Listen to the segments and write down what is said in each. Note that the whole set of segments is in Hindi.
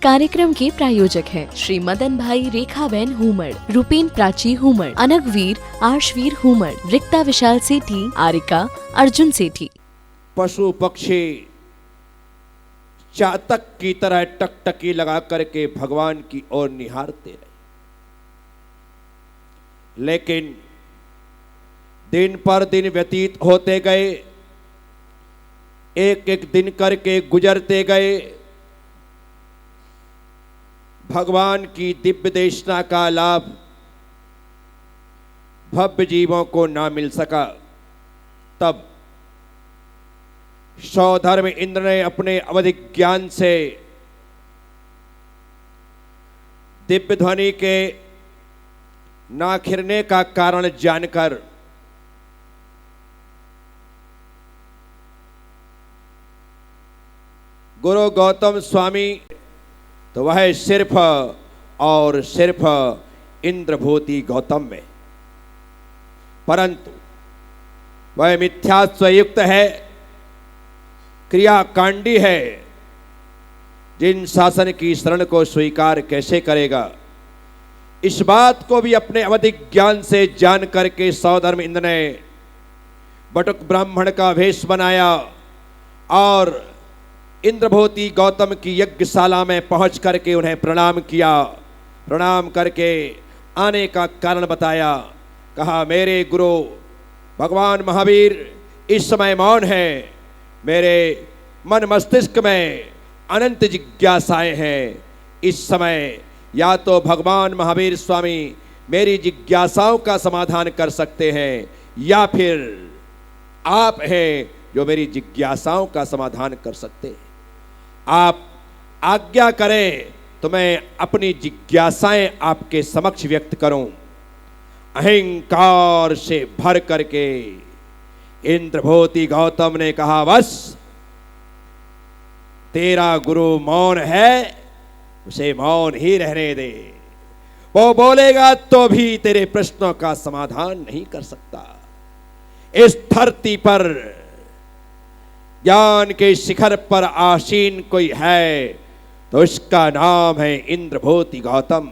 कार्यक्रम के प्रायोजक हैं श्री मदन भाई रेखाबेन हुमड़, रूपेन प्राची हुमड़, अनगवीर आर्शवीर हुमड़, रिक्ता विशाल सेठी, आरिका अर्जुन सेठी। पशु पक्षी चातक की तरह टकटकी लगा करके भगवान की ओर निहारते रहे, लेकिन दिन पर दिन व्यतीत होते गए, एक एक दिन करके गुजरते गए। भगवान की दिव्य देशना का लाभ भव्य जीवों को ना मिल सका। तब सौधर्म इंद्र ने अपने अवधिक ज्ञान से दिव्य ध्वनि के ना खिरने का कारण जानकर गुरु गौतम स्वामी तो वह सिर्फ और सिर्फ इंद्रभूति गौतम में, परंतु वह मिथ्यात्वयुक्त है, क्रियाकांडी है। जिन शासन की शरण को स्वीकार कैसे करेगा, इस बात को भी अपने अवधिक ज्ञान से जान करके सौधर्म इंद्र ने बटुक ब्राह्मण का वेश बनाया और इंद्रभूति गौतम की यज्ञशाला में पहुंच करके उन्हें प्रणाम किया। प्रणाम करके आने का कारण बताया। कहा, मेरे गुरु भगवान महावीर इस समय मौन है, मेरे मन मस्तिष्क में अनंत जिज्ञासाएं हैं। इस समय या तो भगवान महावीर स्वामी मेरी जिज्ञासाओं का समाधान कर सकते हैं, या फिर आप हैं जो मेरी जिज्ञासाओं का समाधान कर सकते हैं। आप आज्ञा करें तो मैं अपनी जिज्ञासाएं आपके समक्ष व्यक्त करूं। अहंकार से भर करके इंद्रभूति गौतम ने कहा, बस तेरा गुरु मौन है, उसे मौन ही रहने दे। वो बोलेगा तो भी तेरे प्रश्नों का समाधान नहीं कर सकता। इस धरती पर ज्ञान के शिखर पर आसीन कोई है तो उसका नाम है इंद्रभूति गौतम।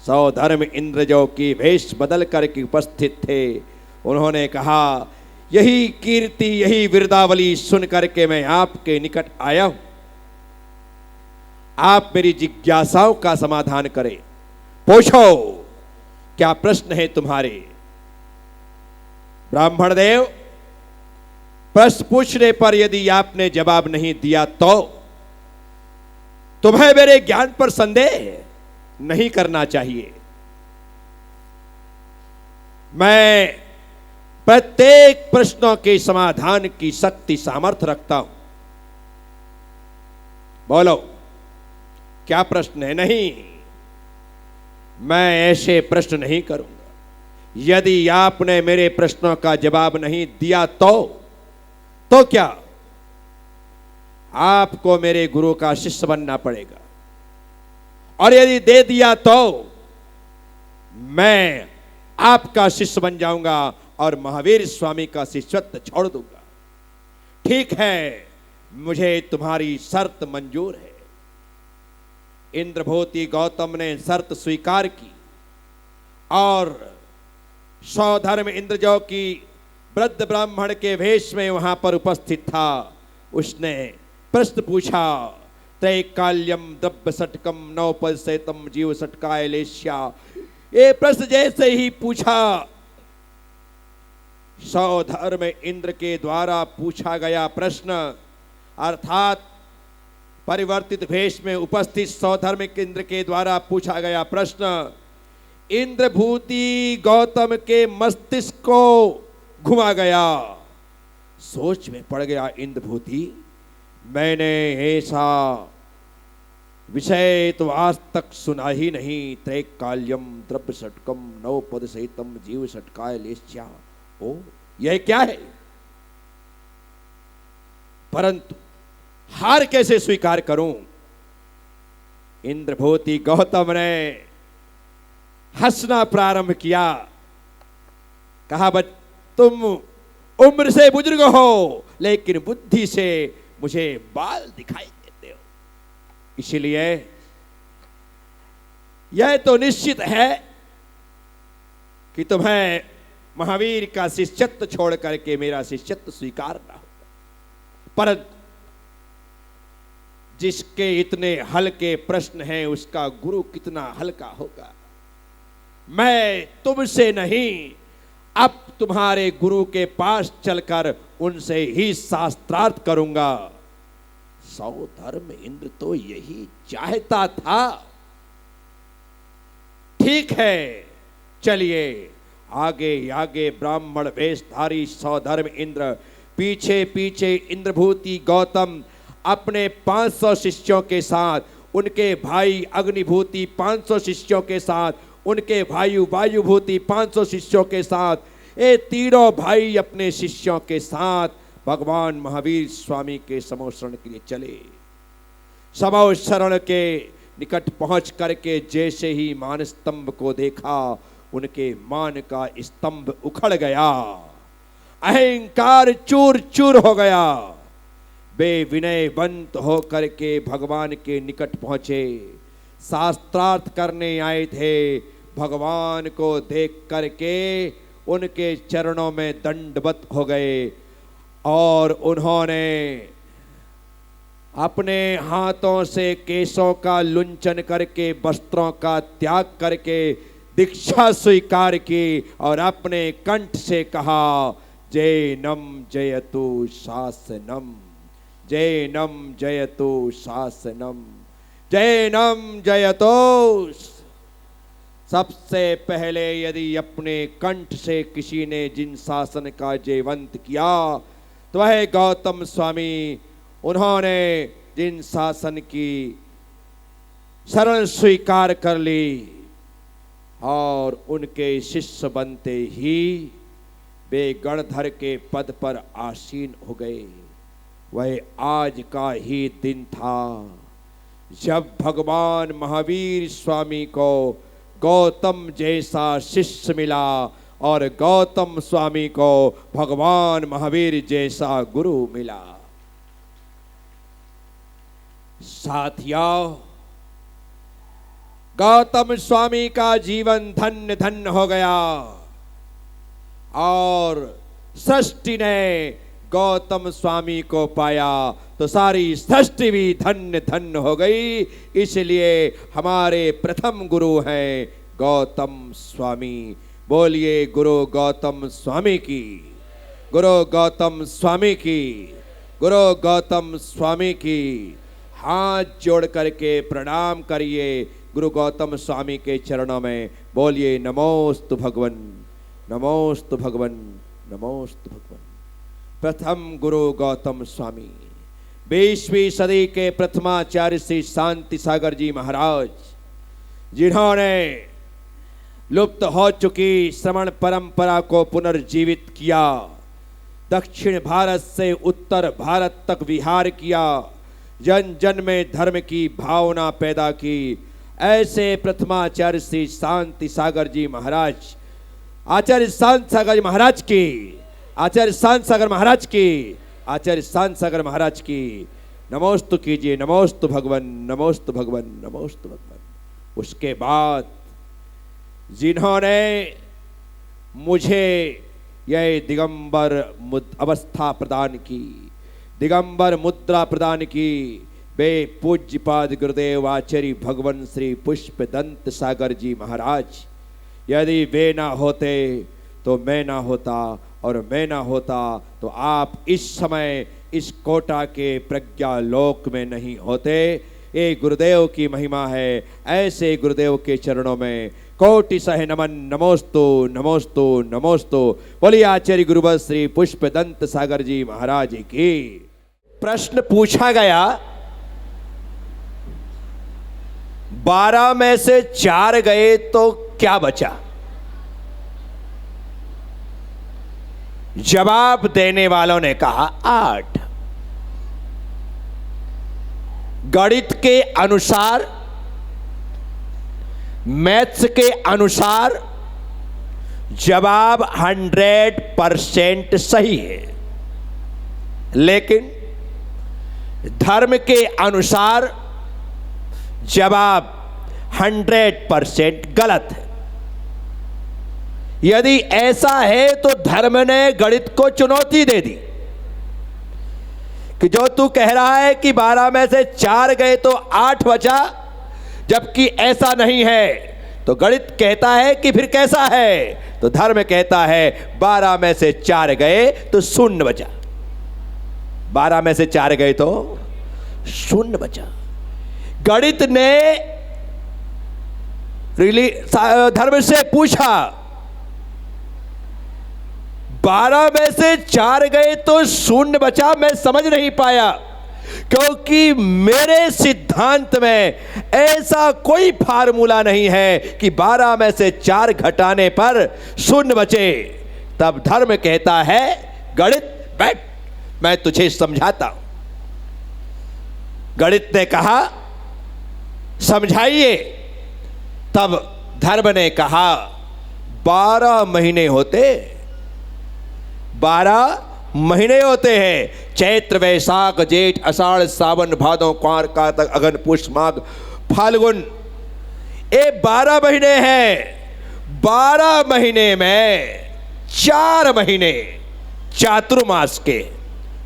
सौधर्म इंद्र जो कि वेश बदल करके उपस्थित थे, उन्होंने कहा, यही कीर्ति यही विरदावली सुन करके मैं आपके निकट आया हूं। आप मेरी जिज्ञासाओं का समाधान करें। पूछो, क्या प्रश्न है तुम्हारे? ब्राह्मण देव, प्रश्न पूछने पर यदि आपने जवाब नहीं दिया तो तुम्हें मेरे ज्ञान पर संदेह नहीं करना चाहिए। मैं प्रत्येक प्रश्नों के समाधान की शक्ति सामर्थ्य रखता हूं। बोलो, क्या प्रश्न है? नहीं, मैं ऐसे प्रश्न नहीं करूंगा। यदि आपने मेरे प्रश्नों का जवाब नहीं दिया तो क्या आपको मेरे गुरु का शिष्य बनना पड़ेगा, और यदि दे दिया तो मैं आपका शिष्य बन जाऊंगा और महावीर स्वामी का शिष्यत्व छोड़ दूंगा। ठीक है, मुझे तुम्हारी शर्त मंजूर है। इंद्रभूति गौतम ने शर्त स्वीकार की और सौधर्म इंद्र जो की वृद्ध ब्राह्मण के वेश में वहां पर उपस्थित था, उसने प्रश्न पूछा। त्रैकाल्यम द्रव्य षटकम नवपद सैतम जीव षटकाय लेश्या। ये प्रश्न जैसे ही पूछा, सौधर्म इंद्र के द्वारा पूछा गया प्रश्न, अर्थात परिवर्तित वेश में उपस्थित सौधर्म इंद्र के द्वारा पूछा गया प्रश्न इंद्रभूति गौतम के मस्तिष्क को घुमा गया। सोच में पड़ गया इंद्रभूति, मैंने ऐसा विषय तो आज तक सुना ही नहीं। त्रैकाल्यम द्रव्य षटकम नवपद सहितम जीव षटकाय लेश्या। ओ, यह क्या है? परंतु हार कैसे स्वीकार करूं? इंद्रभूति गौतम ने हंसना प्रारंभ किया। कहा, तुम उम्र से बुजुर्ग हो, लेकिन बुद्धि से मुझे बाल दिखाई देते हो। इसलिए यह तो निश्चित है कि तुम्हें महावीर का शिष्यत्व छोड़ करके मेरा शिष्यत्व स्वीकार ना होगा, पर जिसके इतने हल्के प्रश्न हैं उसका गुरु कितना हल्का होगा। मैं तुमसे नहीं, अब तुम्हारे गुरु के पास चलकर उनसे ही शास्त्रार्थ करूंगा। सौधर्म इंद्र तो यही चाहता था। ठीक है, चलिए आगे आगे ब्राह्मण वेशधारी सौधर्म इंद्र, पीछे पीछे इंद्रभूति गौतम अपने 500 शिष्यों के साथ, उनके भाई अग्निभूति 500 शिष्यों के साथ, उनके भाई वायुभूति 500 शिष्यों के साथ, ये तीनों भाई अपने शिष्यों के साथ भगवान महावीर स्वामी के समोशरण के लिए चले। समोशरण के निकट पहुंच करके जैसे ही मान स्तंभ को देखा, उनके मान का स्तंभ उखड़ गया, अहंकार चूर चूर हो गया। वे विनयवंत होकर के भगवान के निकट पहुंचे, शास्त्रार्थ करने आए थे। भगवान को देख करके उनके चरणों में दंडवत हो गए और उन्होंने अपने हाथों से केशों का लुंचन करके, वस्त्रों का त्याग करके दीक्षा स्वीकार की और अपने कंठ से कहा, जैनम जयतु शासनम, जैनम जयतु शासनम, जैनम जयतु। सबसे पहले यदि अपने कंठ से किसी ने जिन शासन का जयवंत किया तो वह गौतम स्वामी। उन्होंने जिन शासन की शरण स्वीकार कर ली और उनके शिष्य बनते ही वे गणधर के पद पर आसीन हो गए। वह आज का ही दिन था जब भगवान महावीर स्वामी को गौतम जैसा शिष्य मिला और गौतम स्वामी को भगवान महावीर जैसा गुरु मिला। साथियों, गौतम स्वामी का जीवन धन्य धन्य हो गया और सृष्टि ने गौतम स्वामी को पाया तो सारी सृष्टि भी धन्य धन्य हो गई। इसलिए हमारे प्रथम गुरु हैं गौतम स्वामी। बोलिए गुरु गौतम स्वामी की, गुरु गौतम स्वामी की, गुरु गौतम स्वामी की। हाथ जोड़ करके प्रणाम करिए गुरु गौतम स्वामी के चरणों में। बोलिए नमोस्तु भगवन, नमोस्तु भगवन, नमोस्तु भगवन। प्रथम गुरु गौतम स्वामी 20वीं सदी के प्रथमाचार्य श्री शांति सागर जी महाराज, जिन्होंने लुप्त हो चुकी श्रमण परंपरा को पुनर्जीवित किया, दक्षिण भारत से उत्तर भारत तक विहार किया, जन जन में धर्म की भावना पैदा की। ऐसे प्रथमाचार्य श्री शांति सागर जी महाराज, आचार्य शांत सागर महाराज की, आचार्य शांत सागर महाराज की, आचार्य शांत सागर महाराज की नमोस्तु कीजिए। नमोस्तु भगवन, नमोस्तु भगवन, नमोस्तु भगवन। उसके बाद जिन्होंने मुझे यह दिगंबर अवस्था प्रदान की, दिगंबर मुद्रा प्रदान की, वे पूज्यपाद गुरुदेव आचार्य भगवान श्री पुष्पदंत सागर जी महाराज। यदि वे ना होते तो मैं ना होता और मैं ना होता तो आप इस समय इस कोटा के प्रज्ञा लोक में नहीं होते। ये गुरुदेव की महिमा है। ऐसे गुरुदेव के चरणों में कोटि सह नमन। नमोस्तु नमोस्तु नमोस्तु। बोलिए आचार्य गुरुवर श्री पुष्पदंत सागर जी महाराज की। प्रश्न पूछा गया, 12 में से 4 गए तो क्या बचा? जवाब देने वालों ने कहा 8। गणित के अनुसार, मैथ्स के अनुसार जवाब 100% सही है, लेकिन धर्म के अनुसार जवाब 100% गलत है। यदि ऐसा है तो धर्म ने गणित को चुनौती दे दी कि जो तू कह रहा है कि 12 में से 4 गए तो 8 बचा, जबकि ऐसा नहीं है, तो गणित कहता है कि फिर कैसा है? तो धर्म कहता है 12 में से 4 गए तो 0 बचा। 12 में से 4 गए तो 0 बचा। गणित ने धर्म से पूछा 12 में से 4 गए तो 0 बचा। मैं समझ नहीं पाया, क्योंकि मेरे सिद्धांत में ऐसा कोई फार्मूला नहीं है कि 12 में से 4 घटाने पर 0 बचे। तब धर्म कहता है गणित बैठ, मैं तुझे समझाता हूं। गणित ने कहा समझाइए। तब धर्म ने कहा 12 महीने होते, 12 महीने होते हैं। चैत्र वैशाख जेठ आषाढ़ सावन भादो क्वार कार्तिक अगन पुष माघ फाल्गुन, ये 12 महीने हैं। 12 महीने में 4 महीने चातुर्मास के,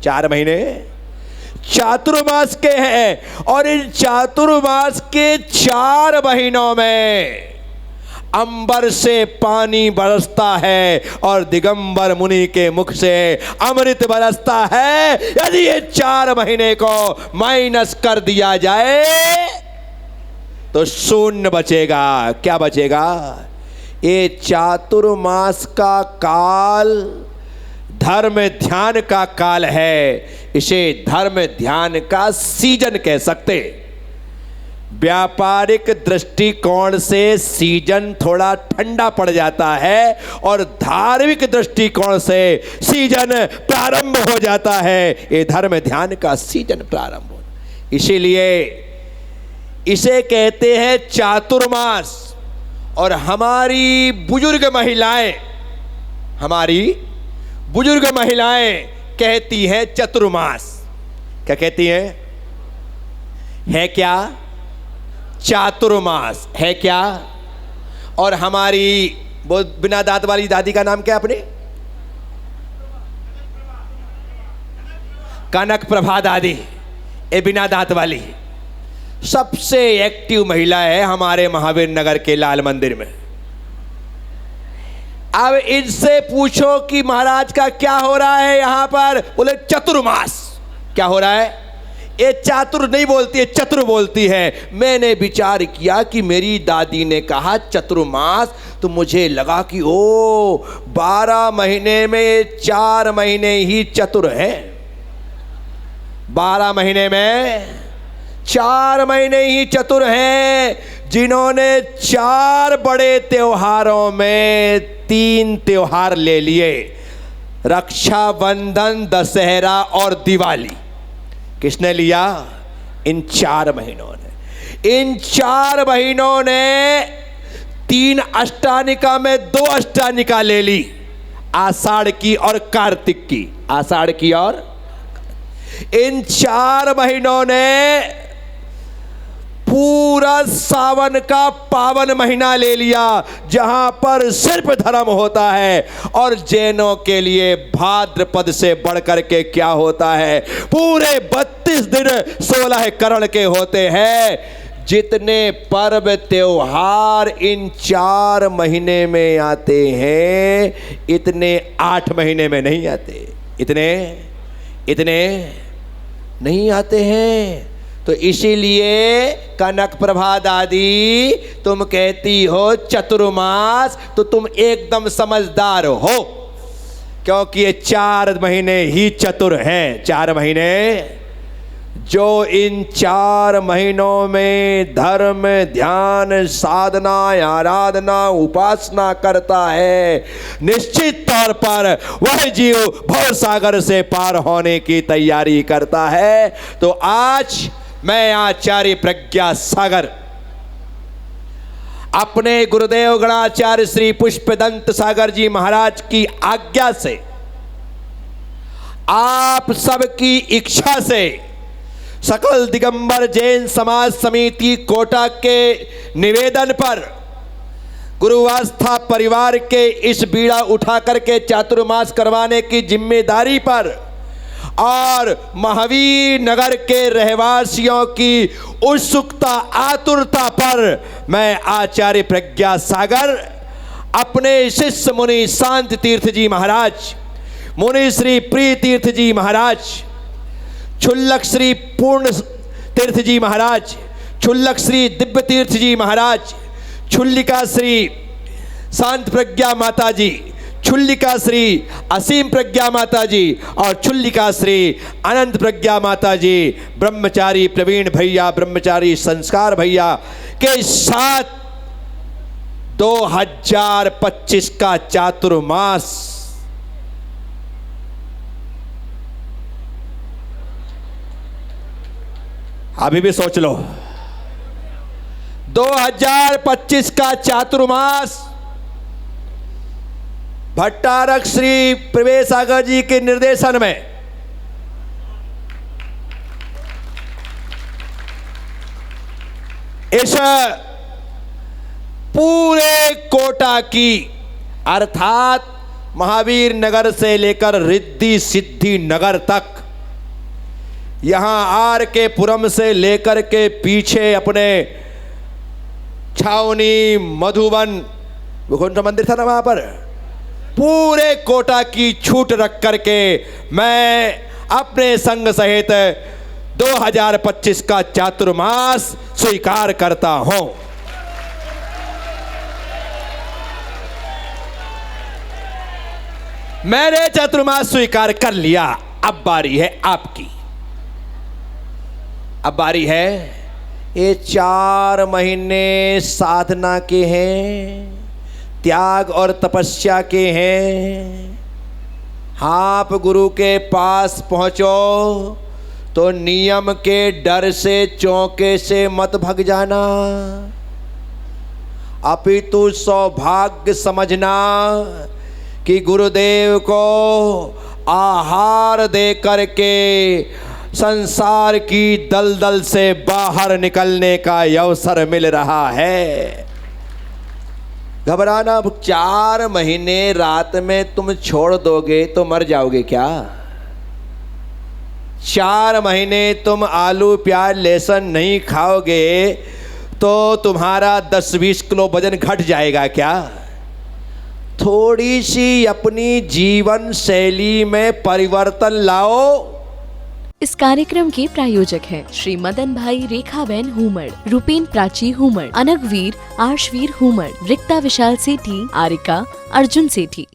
4 महीने चातुर्मास के हैं। और इन चातुर्मास के 4 महीनों में अंबर से पानी बरसता है और दिगंबर मुनि के मुख से अमृत बरसता है। यदि ये 4 महीने को माइनस कर दिया जाए तो 0 बचेगा। क्या बचेगा? ये चातुर्मास का काल धर्म ध्यान का काल है। इसे धर्म ध्यान का सीजन कह सकते। व्यापारिक दृष्टिकोण से सीजन थोड़ा ठंडा पड़ जाता है और धार्मिक दृष्टिकोण से सीजन प्रारंभ हो जाता है। ये धर्म ध्यान का सीजन प्रारंभ हो, इसीलिए इसे कहते हैं चातुर्मास। और हमारी बुजुर्ग महिलाएं कहती हैं चतुर्मास। क्या कहती हैं? है क्या? चातुर्मास है क्या? और हमारी वो बिना दांत वाली दादी का नाम क्या अपने? कनक प्रभा दादी, ये बिना दांत वाली सबसे एक्टिव महिला है हमारे महावीर नगर के लाल मंदिर में। अब इनसे पूछो कि महाराज का क्या हो रहा है यहां पर? बोले चतुर्मास। क्या हो रहा है? ये चातुर नहीं बोलती है, चतुर बोलती है। मैंने विचार किया कि मेरी दादी ने कहा चतुर्मास, तो मुझे लगा कि ओ 12 महीने में 4 महीने ही चतुर है। 12 महीने में 4 महीने ही चतुर हैं, जिन्होंने 4 बड़े त्योहारों में 3 त्योहार ले लिए, रक्षाबंधन, दशहरा और दिवाली। किसने लिया? इन 4 महीनों ने। इन 4 महीनों ने 3 अष्टानिका में 2 अष्टानिका ले ली, आषाढ़ की और कार्तिक की। आषाढ़ की और इन 4 महीनों ने पूरा सावन का पावन महीना ले लिया, जहां पर सिर्फ धर्म होता है। और जैनों के लिए भाद्रपद से बढ़कर के क्या होता है? पूरे 32 दिन 16 करण के होते हैं। जितने पर्व त्योहार इन 4 महीने में आते हैं, इतने 8 महीने में नहीं आते। इतने नहीं आते हैं। तो इसीलिए कनक प्रभा दादी, तुम कहती हो चतुर्मास, तो तुम एकदम समझदार हो, क्योंकि ये 4 महीने ही चतुर हैं। 4 महीने, जो इन 4 महीनों में धर्म ध्यान साधना आराधना उपासना करता है, निश्चित तौर पर वह जीव भव सागर से पार होने की तैयारी करता है। तो आज मैं आचार्य प्रज्ञा सागर अपने गुरुदेव गणाचार्य श्री पुष्पदंत सागर जी महाराज की आज्ञा से, आप सबकी इच्छा से सकल दिगंबर जैन समाज समिति कोटा के निवेदन पर गुरुवास्था परिवार के इस बीड़ा उठा करके चातुर्मास करवाने की जिम्मेदारी पर और महावीर नगर के रहवासियों की उत्सुकता आतुरता पर मैं आचार्य प्रज्ञा सागर अपने शिष्य मुनि शांति तीर्थ जी महाराज, मुनि श्री प्रिय तीर्थ जी महाराज, क्षुल्लक श्री पूर्ण तीर्थ जी महाराज, क्षुल्लक श्री दिव्य तीर्थ जी महाराज, क्षुल्लिका श्री शांत प्रज्ञा माता जी, क्षुल्लिका श्री असीम प्रज्ञा माता जी और क्षुल्लिका श्री अनंत प्रज्ञा माता जी, ब्रह्मचारी प्रवीण भैया, ब्रह्मचारी संस्कार भैया के साथ 2025 का चातुर्मास अभी भी सोच लो। 2025 का चातुर्मास भट्टारक श्री प्रवेश सागर जी के निर्देशन में इस पूरे कोटा की अर्थात महावीर नगर से लेकर रिद्धि सिद्धि नगर तक, यहां आर के पुरम से लेकर के पीछे अपने छावनी मधुबन, वो कौन सा मंदिर था ना वहां पर, पूरे कोटा की छूट रख करके मैं अपने संग सहित 2025 का चातुर्मास स्वीकार करता हूं। मैंने चातुर्मास स्वीकार कर लिया, अब बारी है आपकी। अब बारी है, ये 4 महीने साधना के हैं, त्याग और तपस्या के हैं। आप गुरु के पास पहुंचो तो नियम के डर से चौके से मत भग जाना, अपितु सौभाग्य समझना कि गुरुदेव को आहार दे करके संसार की दलदल से बाहर निकलने का अवसर मिल रहा है। घबराना, 4 महीने रात में तुम छोड़ दोगे तो मर जाओगे क्या? 4 महीने तुम आलू प्याज लहसुन नहीं खाओगे तो तुम्हारा 10-20 किलो वजन घट जाएगा क्या? थोड़ी सी अपनी जीवन शैली में परिवर्तन लाओ। इस कार्यक्रम के प्रायोजक हैं श्री मदन भाई रेखाबेन हुमड़, रूपेन प्राची हुमड़, अनगवीर आर्शवीर हुमड़, रिक्ता विशाल सेठी, आरिका अर्जुन सेठी।